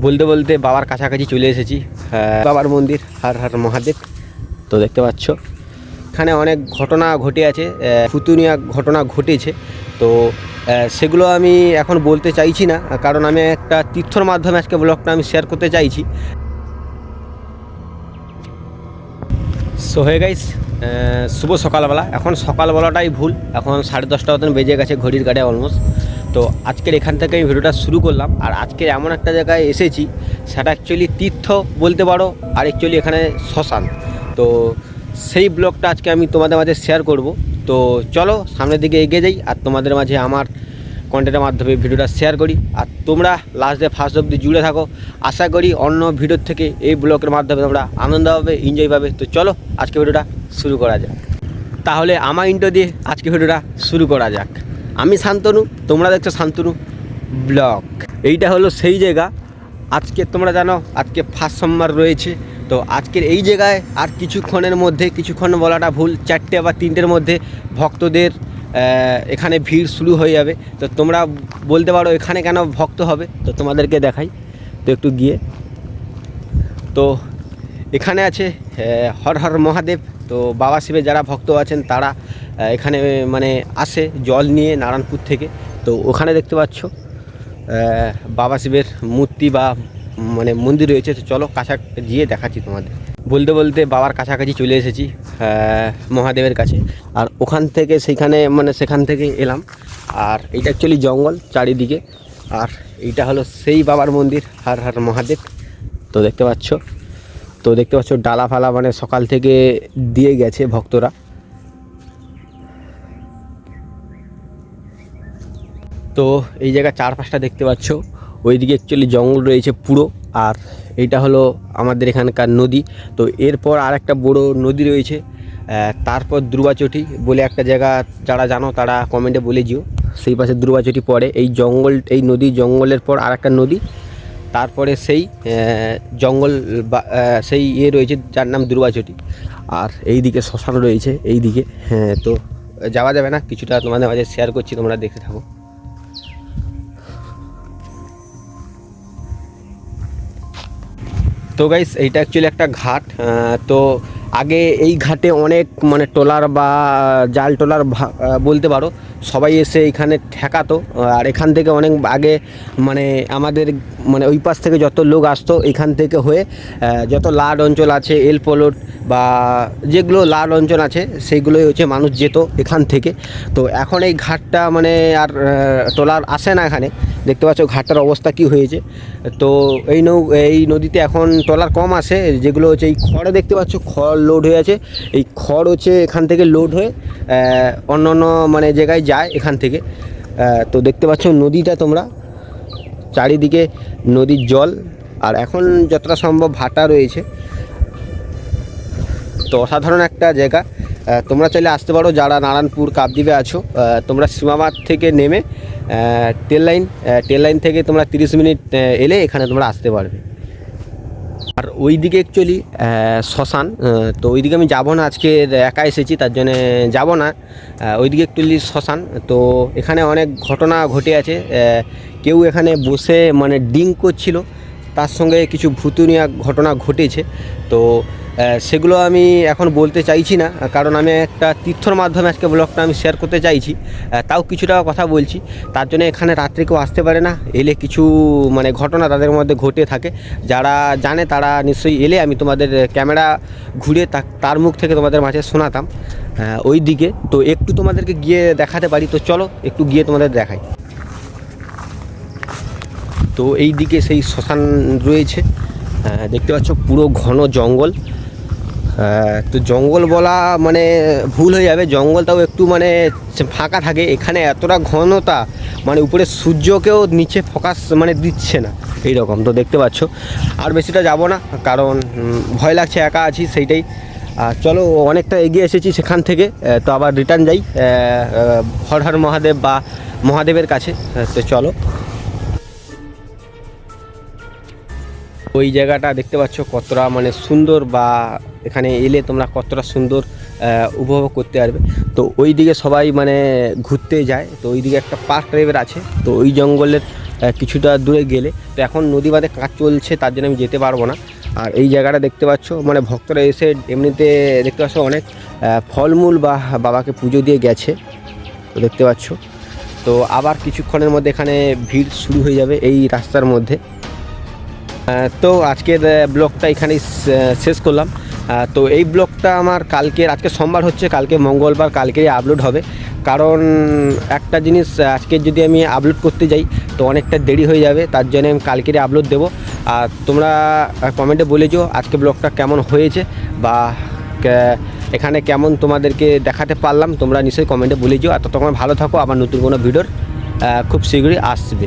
বলতে বলতে বাবার কাছাকাছি চলে এসেছি। বাবার মন্দির, হর হর মহাদেব। তো দেখতে পাচ্ছ এখানে অনেক ঘটনা ঘটে আছে, ফুতুনিয়া ঘটনা ঘটেছে। তো সেগুলো আমি এখন বলতে চাইছি না, কারণ আমি একটা তীর্থর মাধ্যমে আজকে ব্লগটা আমি শেয়ার করতে চাইছি। সো হে গাইস, শুভ সকালবেলা। এখন সকালবেলাটাই ভুল, এখন 10:30 মতন বেজে গেছে ঘড়ির কাঁটায় অলমোস্ট। তো আজকের এখান থেকে আমি ভিডিওটা শুরু করলাম। আর আজকের এমন একটা জায়গায় এসেছি, সেটা অ্যাকচুয়ালি তীর্থ বলতে পারো, আর অ্যাকচুয়ালি এখানে শ্মশান। তো সেই ব্লগটা আজকে আমি তোমাদের মাঝে শেয়ার করব। তো চলো সামনের দিকে এগিয়ে যাই, আর তোমাদের মাঝে আমার কন্টেন্টের মাধ্যমে ভিডিওটা শেয়ার করি। আর তোমরা লাস্ট ডে ফার্স্ট অবধি জুড়ে থাকো। আশা করি অন্য ভিডিওর থেকে এই ব্লগের মাধ্যমে তোমরা আনন্দ পাবে, এনজয় পাবে। তো চলো আজকে ভিডিওটা শুরু করা যাক। তাহলে আমার ইন্ট্রো দিয়ে আজকে ভিডিওটা শুরু করা যাক। আমি শান্তনু, তোমরা দেখছো শান্তনু ব্লগ। এইটা হলো সেই জায়গা। আজকে তোমরা জানো আজকে ফার্স্ট সোমবার রয়েছে। তো আজকের এই জায়গায় আর কিছুক্ষণের মধ্যে, কিছুক্ষণ বলাটা ভুল, 4টে বা 3টের মধ্যে ভক্তদের এখানে ভিড় শুরু হয়ে যাবে। তো তোমরা বলতে পারো এখানে কেন ভক্ত হবে, তো তোমাদেরকে দেখাই। তো একটু গিয়ে, তো এখানে আছে হর হর মহাদেব। তো বাবা শিবের যারা ভক্ত আছেন তারা এখানে মানে আসে জল নিয়ে নারায়ণপুর থেকে। তো ওখানে দেখতে পাচ্ছ বাবা শিবের মূর্তি বা মানে মন্দির রয়েছে। তো চলো কাছাকাছি গিয়ে দেখাচ্ছি তোমাদের। বলতে বলতে বাবার কাছাকাছি চলে এসেছি, মহাদেবের কাছে। আর ওখান থেকে সেখান থেকে এলাম। আর এইটা অ্যাকচুয়ালি জঙ্গল চারিদিকে। আর এইটা হলো সেই বাবার মন্দির, হর হর মহাদেব। তো দেখতে পাচ্ছ ডালা ফালা মানে সকাল থেকে দিয়ে গেছে ভক্তরা। তো এই জায়গা 4-5টা দেখতে পাচ্ছ। ওইদিকে অ্যাকচুয়ালি জঙ্গল রয়েছে পুরো। আর এইটা হলো আমাদের এখানকার নদী। তো এরপর আর একটা বড় নদী রয়েছে। তারপর দুর্বাচটি বলে একটা জায়গা, যারা জানো তারা কমেন্টে বলে দিও। সেই পাশে দুর্বাচটি পড়ে। এই নদী জঙ্গলের পর আর একটা নদী, তারপরে সেই জঙ্গল বা সেই রয়েছে যার নাম দুর্বাচটি। আর এই দিকে শ্মশান রয়েছে এই দিকে। হ্যাঁ, তো যাওয়া যাবে না, কিছুটা তোমাদের মাঝে শেয়ার করছি, তোমরা দেখতে থাকো। তো গাইস এইটা অ্যাকচুয়ালি একটা ঘাট। তো আগে এই ঘাটে অনেক মানে ট্রলার বা জাল ট্রলার বলতে পারো সবাই এসে এখানে ঠেকাতো। আর এখান থেকে অনেক আগে মানে আমাদের মানে ওই পাশ থেকে যত লোক আসতো এখান থেকে হয়ে যত লাড অঞ্চল আছে, এলপোলট বা যেগুলো লাড অঞ্চল আছে সেইগুলোই হচ্ছে মানুষ যেত এখান থেকে। তো এখন এই ঘাটটা মানে আর ট্রলার আসে না এখানে। দেখতে পাচ্ছ ঘাটটার অবস্থা কি হয়েছে। তো এই নদীতে এখন ট্রলার কম আসে, যেগুলো হচ্ছে এই খড়ে দেখতে পাচ্ছ খড় লোড হয়ে আছে। এই খড় হচ্ছে এখান থেকে লোড হয়ে অন্য মানে জায়গায় যায় এখান থেকে। তো দেখতে পাচ্ছ নদীটা তোমরা, চারিদিকে নদীর জল। আর এখন যতটা সম্ভব ভাটা রয়েছে। তো অসাধারণ একটা জায়গা। তোমরা চাইলে আসতে পারো যারা নারায়ণপুর কাপদ্বীপে আছো। তোমরা সীমাবাদ থেকে নেমে ট্রেন লাইন থেকে তোমরা 30 মিনিট এলে এখানে তোমরা আসতে পারবে। আর ওই দিকে অ্যাকচুয়ালি শ্মশান। তো ওইদিকে আমি যাব না, আজকে একা এসেছি তার জন্যে যাব না। ওইদিকে অ্যাকচুয়ালি শ্মশান। তো এখানে অনেক ঘটনা ঘটে আছে। কেউ এখানে বসে মানে ড্রিঙ্ক করছিল, তার সঙ্গে কিছু ভুতুনিয়া ঘটনা ঘটেছে। তো সেগুলো আমি এখন বলতে চাইছি না, কারণ আমি একটা তীর্থর মাধ্যমে আজকে ব্লগটা আমি শেয়ার করতে চাইছি। তাও কিছুটা কথা বলছি। তার জন্য এখানে রাত্রে কেউ আসতে পারে না, এলে কিছু মানে ঘটনা তাদের মধ্যে ঘটে থাকে। যারা জানে তারা নিশ্চয়ই এলে আমি তোমাদের ক্যামেরা ঘুরে তার মুখ থেকে তোমাদের মাঝে শোনাতাম ওই দিকে। তো একটু তোমাদেরকে গিয়ে দেখাতে পারি। তো চলো একটু গিয়ে তোমাদের দেখাই। তো এই দিকে সেই শ্মশান রয়েছে, দেখতে পাচ্ছ পুরো ঘন জঙ্গল। তো জঙ্গল বলা মানে ভুল হয়ে যাবে, জঙ্গলটাও একটু মানে ফাঁকা থাকে। এখানে এতটা ঘনতা মানে উপরে সূর্যকেও নিচে ফোকাস মানে দিচ্ছে না এই রকম। তো দেখতে পাচ্ছ আর বেশিটা যাব না, কারণ ভয় লাগছে, একা আছি সেইটাই। চলো অনেকটা এগিয়ে এসেছি সেখান থেকে। তো আবার রিটার্ন যাই হর হর মহাদেব বা মহাদেবের কাছে। তো চলো। ওই জায়গাটা দেখতে পাচ্ছ কতটা মানে সুন্দর, বা এখানে এলে তোমরা কতটা সুন্দর উপভোগ করতে পারবে। তো ওই দিকে সবাই মানে ঘুরতে যায়। তো ওই দিকে একটা পার্ক টাইপের আছে। তো ওই জঙ্গলের কিছুটা দূরে গেলে। তো এখন নদী বাঁধে কাজ চলছে, তার জন্য আমি যেতে পারবো না। আর এই জায়গাটা দেখতে পাচ্ছ, মানে ভক্তরা এসে এমনিতে দেখতে পাচ্ছ অনেক ফলমূল বা বাবাকে পুজো দিয়ে গেছে, তো দেখতে পাচ্ছ। তো আবার কিছুক্ষণের মধ্যে এখানে ভিড় শুরু হয়ে যাবে এই রাস্তার মধ্যে। তো আজকের ব্লগটা এখানেই শেষ করলাম। তো এই ব্লগটা আমার আজকে সোমবার হচ্ছে, কালকে মঙ্গলবার, কালকেই আপলোড হবে। কারণ একটা জিনিস, আজকে যদি আমি আপলোড করতে যাই তো অনেকটা দেরি হয়ে যাবে, তার জন্য আমি কালকেরই আপলোড দেবো। আর তোমরা কমেন্টে বলে যেও আজকে ব্লগটা কেমন হয়েছে বা এখানে কেমন তোমাদেরকে দেখাতে পারলাম, তোমরা নিশ্চয়ই কমেন্টে বলে যেও। আর ততক্ষণ ভালো থাকো, আবার নতুন কোনো ভিডিওর খুব শীঘ্রই আসবে।